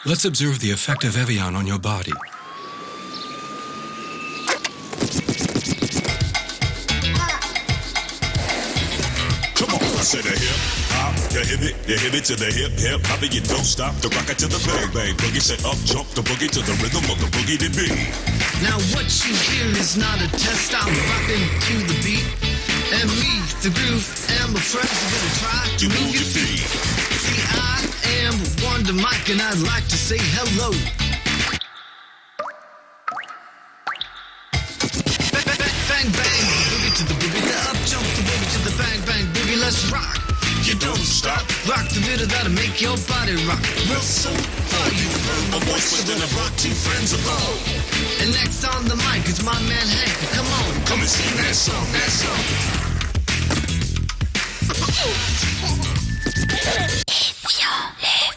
Let's observe the effect of Evian on your body. Come on, I said a hip hop, the hip it to the hip hip hop, you don't stop the rock it to the bang bang boogie. Set up, jump the boogie to the rhythm of the boogie to be. Now what you hear is not a test. I'm rocking to the beat, and me, the groove, and my friends are gonna try to move your feet. See, I am Wonder Mike, and I'd like to say hello. Bang bang boogie to the boogie, the up jump the boogie to the bang bang boogie. Let's rock. You don't stop. Rock the rhythm that'll make your body rock. Real soon for you. A voice within a brought two friends alone. And next on the mic is my man Hank. Come on, Come and sing that song, that song. Evian,